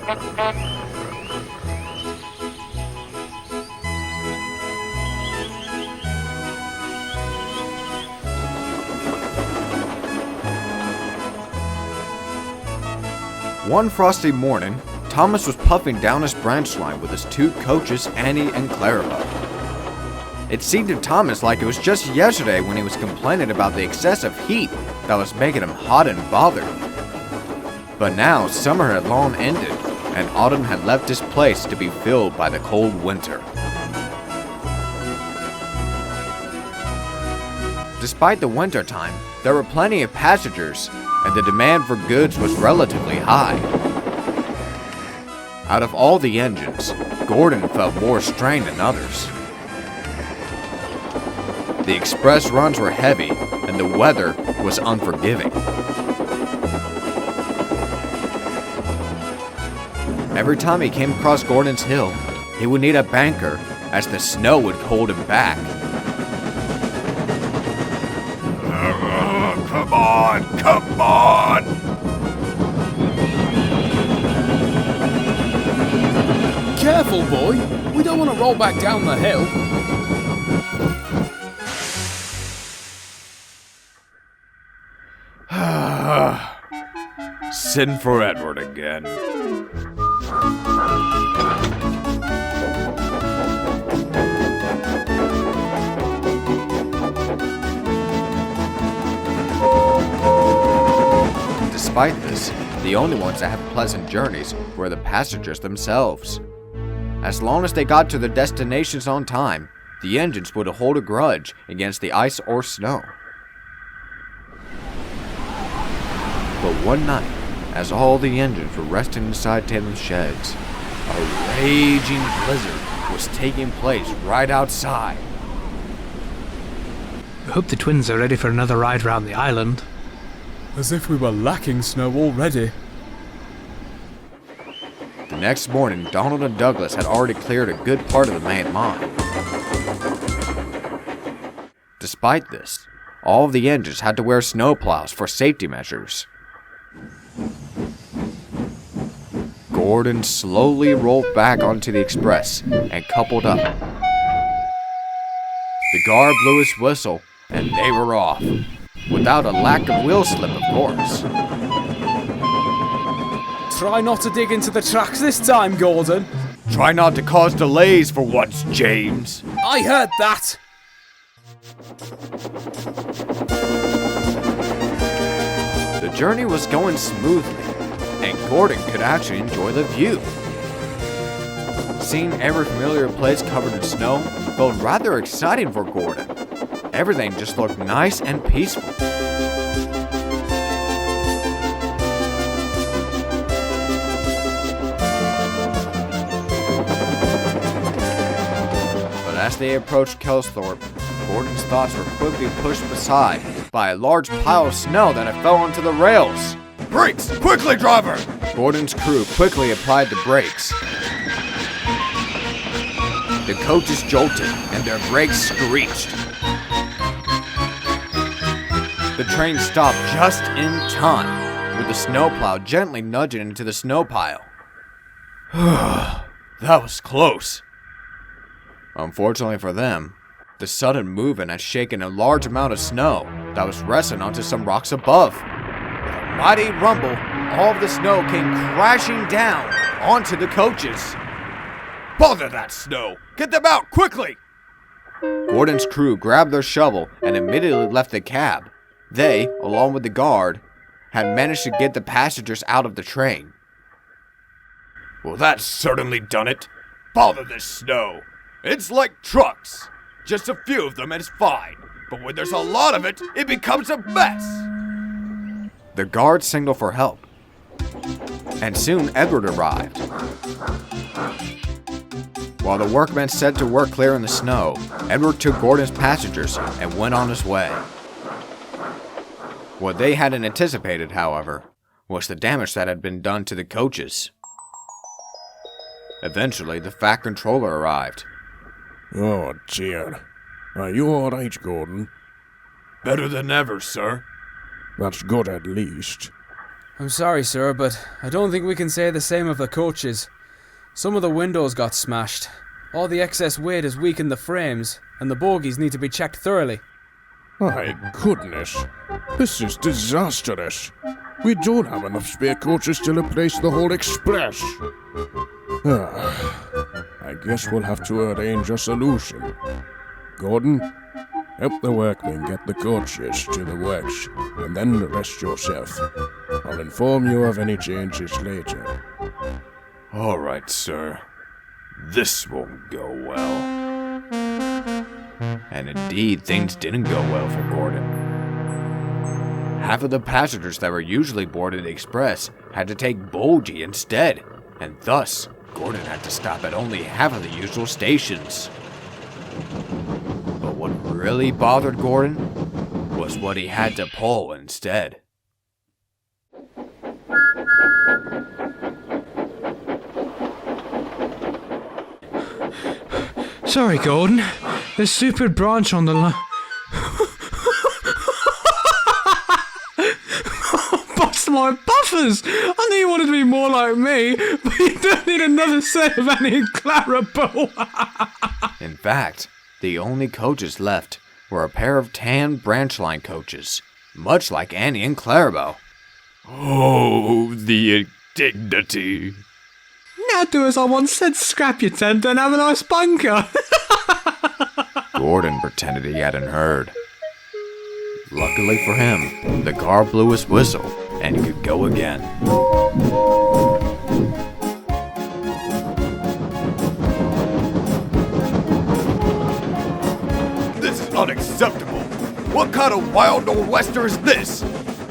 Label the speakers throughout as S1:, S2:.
S1: One frosty morning, Thomas was puffing down his branch line with his two coaches, Annie and Clarabelle. It seemed to Thomas like it was just yesterday when he was complaining about the excessive heat that was making him hot and bothered. But now summer had long ended, and autumn had left its place to be filled by the cold winter. Despite the winter time, there were plenty of passengers, and the demand for goods was relatively high. Out of all the engines, Gordon felt more strain than others. The express runs were heavy, and the weather was unforgiving. Every time he came across Gordon's Hill, he would need a banker, as the snow would hold him back.
S2: Come on, come on!
S3: Careful, boy. We don't want to roll back down the hill.
S2: Send for Edward again.
S1: Despite this, the only ones that had pleasant journeys were the passengers themselves. As long as they got to their destinations on time, the engines would hold a grudge against the ice or snow. But one night, as all the engines were resting inside Taylor's sheds, a raging blizzard was taking place right outside.
S4: I hope the twins are ready for another ride around the island.
S3: As if we were lacking snow already.
S1: The next morning, Donald and Douglas had already cleared a good part of the main mine. Despite this, all of the engines had to wear snowplows for safety measures. Gordon slowly rolled back onto the express and coupled up. The guard blew his whistle, and they were off, without a lack of wheel slip, of course.
S3: Try not to dig into the tracks this time, Gordon.
S2: Try not to cause delays for once, James.
S3: I heard that.
S1: The journey was going smoothly, and Gordon could actually enjoy the view. Seeing every familiar place covered in snow felt rather exciting for Gordon. Everything just looked nice and peaceful. But as they approached Kelsthorpe, Gordon's thoughts were quickly pushed aside by a large pile of snow that had fell onto the rails.
S2: Brakes! Quickly, driver!
S1: Gordon's crew quickly applied the brakes. The coaches jolted, and their brakes screeched. The train stopped just in time, with the snowplow gently nudging into the snow pile.
S2: That was close.
S1: Unfortunately for them, the sudden movement had shaken a large amount of snow that was resting onto some rocks above. With a mighty rumble, all of the snow came crashing down onto the coaches.
S2: Bother that snow! Get them out, quickly!
S1: Gordon's crew grabbed their shovel and immediately left the cab. They, along with the guard, had managed to get the passengers out of the train.
S2: Well, that's certainly done it. Bother this snow. It's like trucks. Just a few of them and it's fine. But when there's a lot of it, it becomes a mess.
S1: The guard signaled for help, and soon Edward arrived. While the workmen set to work clearing the snow, Edward took Gordon's passengers and went on his way. What they hadn't anticipated, however, was the damage that had been done to the coaches. Eventually, the Fat Controller arrived.
S5: Oh, dear. Are you all right, Gordon?
S2: Better than ever, sir.
S5: That's good, at least.
S3: I'm sorry, sir, but I don't think we can say the same of the coaches. Some of the windows got smashed. All the excess weight has weakened the frames, and the bogies need to be checked thoroughly.
S5: My goodness. This is disastrous. We don't have enough spare coaches to replace the whole express. I guess we'll have to arrange a solution. Gordon, help the workmen get the coaches to the works, and then rest yourself. I'll inform you of any changes later.
S2: All right, sir. This won't go well.
S1: And indeed, things didn't go well for Gordon. Half of the passengers that were usually boarded the express had to take bogie instead, and thus, Gordon had to stop at only half of the usual stations. But what really bothered Gordon was what he had to pull instead.
S4: Sorry, Gordon. There's stupid branch on the line. Bust my buffers! I knew you wanted to be more like me, but you don't need another set of Annie and Clarabelle.
S1: In fact, the only coaches left were a pair of tan branch line coaches, much like Annie and Clarabelle.
S2: Oh, the indignity.
S4: Now do as I once said, scrap your tent and have a nice bunker.
S1: Gordon pretended he hadn't heard. Luckily for him, the car blew his whistle, and he could go again.
S2: This is unacceptable. What kind of wild nor'wester is this?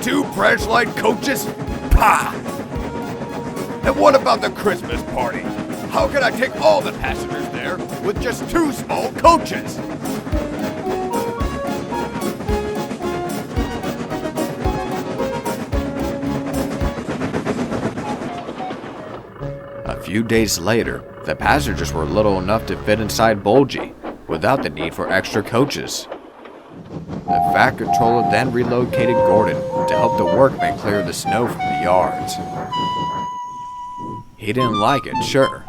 S2: 2 branch line coaches? Pah! And what about the Christmas party? How can I take all the passengers there with just 2 small coaches?
S1: A few days later, the passengers were little enough to fit inside bogie, without the need for extra coaches. The Fat Controller then relocated Gordon to help the workmen clear the snow from the yards. He didn't like it, sure,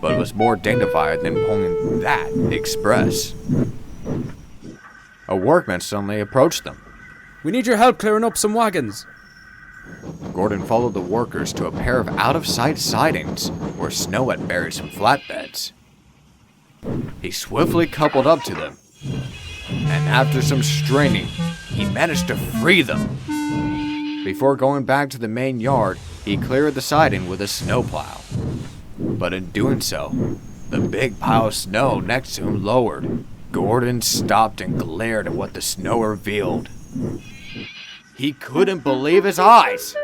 S1: but it was more dignified than pulling that express. A workman suddenly approached them.
S3: We need your help clearing up some wagons.
S1: Gordon followed the workers to a pair of out-of-sight sidings where snow had buried some flatbeds. He swiftly coupled up to them, and after some straining, he managed to free them. Before going back to the main yard, he cleared the siding with a snowplow. But in doing so, the big pile of snow next to him lowered. Gordon stopped and glared at what the snow revealed. He couldn't believe his eyes.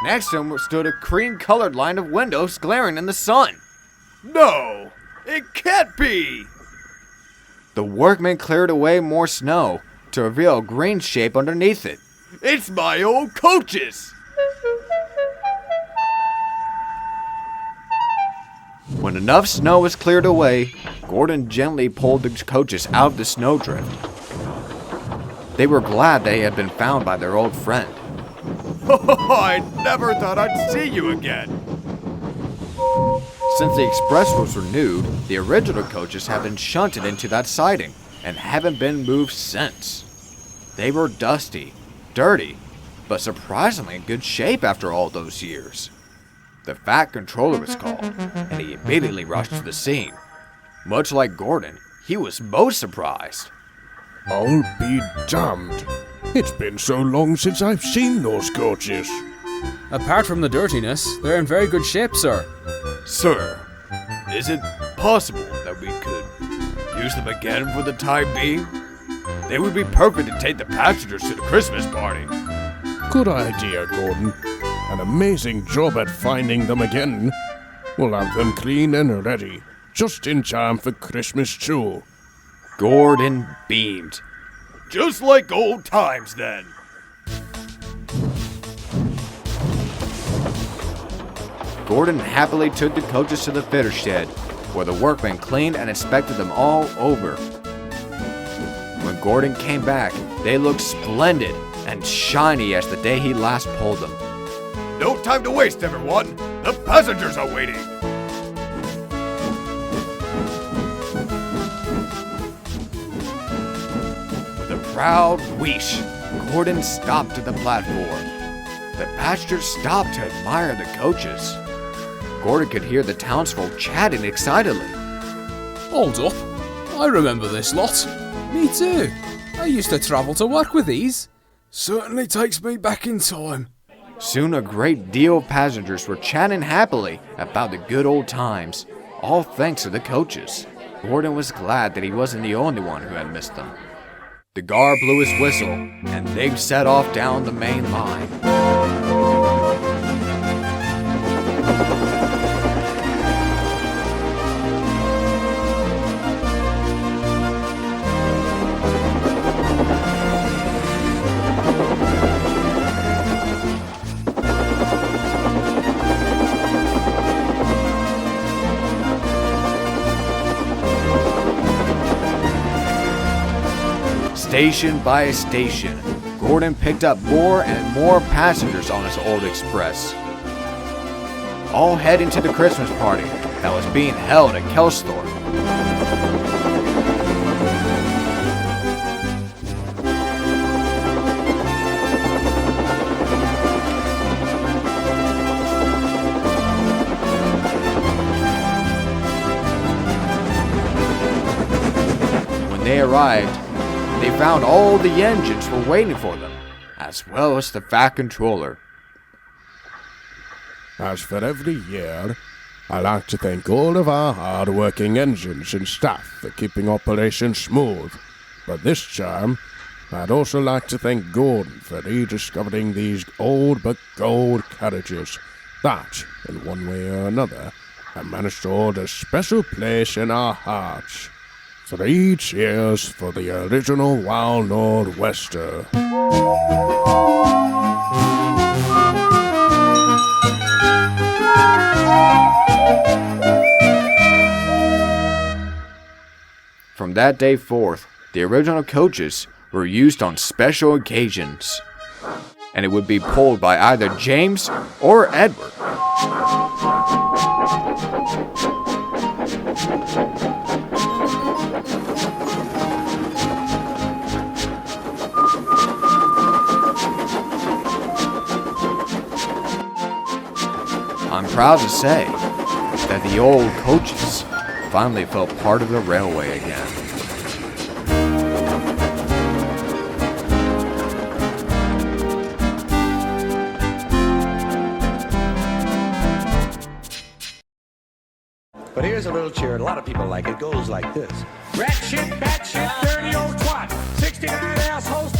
S1: Next to him stood a cream-colored line of windows glaring in the sun.
S2: No! It can't be!
S1: The workmen cleared away more snow to reveal a green shape underneath it.
S2: It's my old coaches!
S1: When enough snow was cleared away, Gordon gently pulled the coaches out of the snowdrift. They were glad they had been found by their old friend.
S2: I never thought I'd see you again.
S1: Since the express was renewed, the original coaches have been shunted into that siding and haven't been moved since. They were dusty, dirty, but surprisingly in good shape after all those years. The Fat Controller was called, and he immediately rushed to the scene. Much like Gordon, he was most surprised.
S5: I'll be damned. It's been so long since I've seen those coaches.
S3: Apart from the dirtiness, they're in very good shape, sir.
S2: Sir, is it possible that we could use them again for the time being? They would be perfect to take the passengers to the Christmas party.
S5: Good idea, Gordon. An amazing job at finding them again. We'll have them clean and ready, just in time for Christmas too.
S1: Gordon beamed.
S2: Just like old times then.
S1: Gordon happily took the coaches to the fitter shed, where the workmen cleaned and inspected them all over. When Gordon came back, they looked splendid and shiny as the day he last pulled them.
S2: time to waste, everyone. The passengers are waiting.
S1: With a proud wheesh, Gordon stopped at the platform. The passengers stopped to admire the coaches. Gordon could hear the townsfolk chatting excitedly.
S3: Hold up. I remember this lot. Me too. I used to travel to work with these. Certainly takes me back in time.
S1: Soon a great deal of passengers were chatting happily about the good old times, all thanks to the coaches. Gordon was glad that he wasn't the only one who had missed them. The guard blew his whistle, and they set off down the main line. Station by station, Gordon picked up more and more passengers on his old express, all heading to the Christmas party that was being held at Kelsthorpe. When they arrived, they found all the engines were waiting for them, as well as the Fat Controller.
S5: As for every year, I like to thank all of our hard-working engines and staff for keeping operations smooth. But this time, I'd also like to thank Gordon for rediscovering these old but gold carriages that, in one way or another, have managed to hold a special place in our hearts. 3 cheers for the original Wild Northwester.
S1: From that day forth, the original coaches were used on special occasions, and it would be pulled by either James or Edward. I'm proud to say that the old coaches finally felt part of the railway again.
S6: But here's a little cheer, and a lot of people like it. It goes like this. Rat shit, bat shit, dirty old twat. 69 assholes